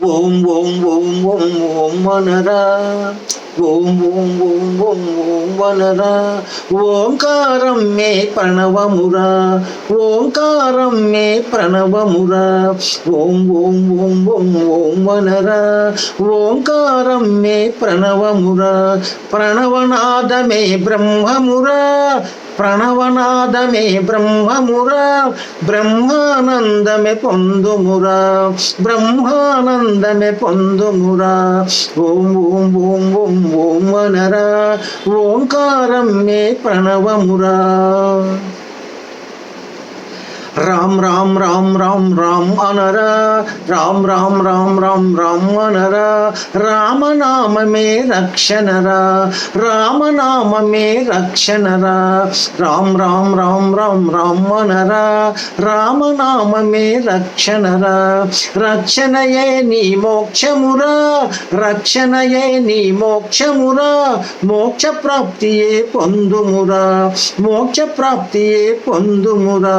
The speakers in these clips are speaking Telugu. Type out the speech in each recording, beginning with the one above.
ఓం ఓం ఓం ఓం ఓం వనరా ఓం ఓం ఓం ఓం ఓం వనరా ఓంకారం మే ప్రణవమురా ఓంకారం మే ప్రణవమురా ఓం ఓం ఓం ఓం ఓం వనరా ఓంకారం మే ప్రణవమురా ప్రణవనాదమే బ్రహ్మమురా ప్రణవనాదమే బ్రహ్మమురా బ్రహ్మానందమే పొందుమురా బ్రహ్మానందమే పొందుమురా ఓం ఓం ఓం ఓం ఓం వనరా ఓంకారం మే ప్రణవమురా రామ్ రామ్ రామ్ రామ్ రామ్ అనరా రామ్ రామ్ రామ్ రామ్ రామ్ అనరా రామనామమే రక్షణరా రామనామమే రక్షణరా రామ్ రామ్ రామ్ రామ్ రామ్ అనరా రామనామమే రక్షణరా రక్షణయే నీ మోక్షమురా రక్షణయే నీ మోక్షమురా మోక్ష ప్రాప్తియే పొందుమురా మోక్ష ప్రాప్తియే పొందుమురా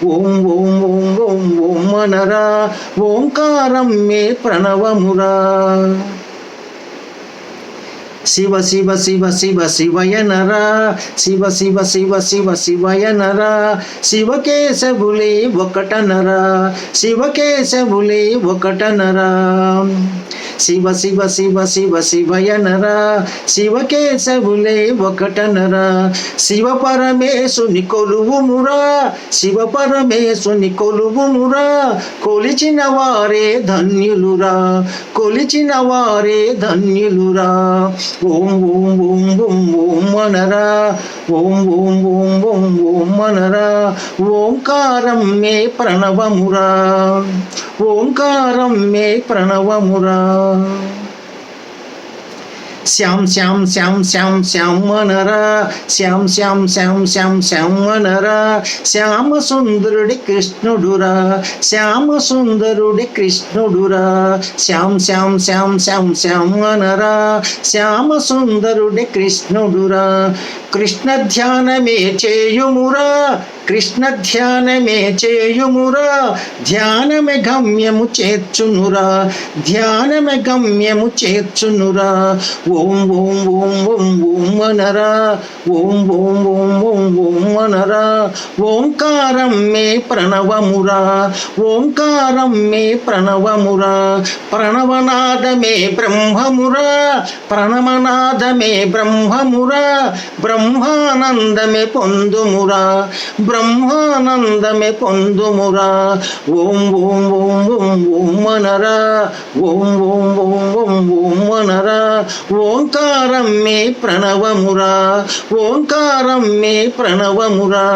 ఓం ఓం ఓం ఓం ఓం వనరా ఓంకారం మే ప్రణవమురా శివ శివ శివ శివ శివయనరా శివ శివ శివ శివ శివయనరా శివకేశవులే ఒకటనరా శివకేశవులే ఒకటనరా శివ శివ శివ శివ శివయనరా శివకేశవులే ఒకటనరా శివ పరమేశుని కొలువుమురా శివ పరమేశుని కొలువుమురా కొలిచిన వారే ధన్యులురా కొలిచిన వారే ధన్యులురా ఓం ఓం ఓం ఓం ఓం వనరా ఓం ఓం ఓం ఓం ఓం వనరా ఓంకారం మే ప్రణవమురా ఓంకారం మే ప్రణవమురా శ్యామ్ శ్యామ్ శ్యామ్ శ్యామ్ శ్యామ్ వనరా శ్యామ్ శ్యామ్ శ్యామ్ శ్యామ్ శ్యామ్ వనరా శ్యామ సుందరుడి కృష్ణుడురా శ్యామ సుందరుడి కృష్ణుడురా శ్యామ్ శ్యామ్ శ్యామ్ శ్యామ్ శ్యామ్ వనరా శ్యామ సుందరుడి కృష్ణుడురా కృష్ణ ధ్యానమే చేయుమురా కృష్ణ ధ్యానమే చేయుమురా ధ్యానమే గమ్యము చేర్చునురా ధ్యానమే గమ్యము చేర్చునురా ఓం ఓం ఓం ఓం ఓం వనరా ఓం ఓం ఓం ఓం ఓం వనరా ఓంకారం మే ప్రణవమురా ఓంకారం మే ప్రణవమురా ప్రణవనాదమే బ్రహ్మమురా ప్రణవనాదమే బ్రహ్మమురా బ్రహ్మానందమే పొందుమురా బ్రహ్మానందమే పొందుమురా ఓం ఓం ఓం ఓం ఓం వనరా ఓం ఓం ఓం ఓం ఓం వనరా ఓంకారం మే ప్రణవమురా ఓంకారం మే ప్రణవమురా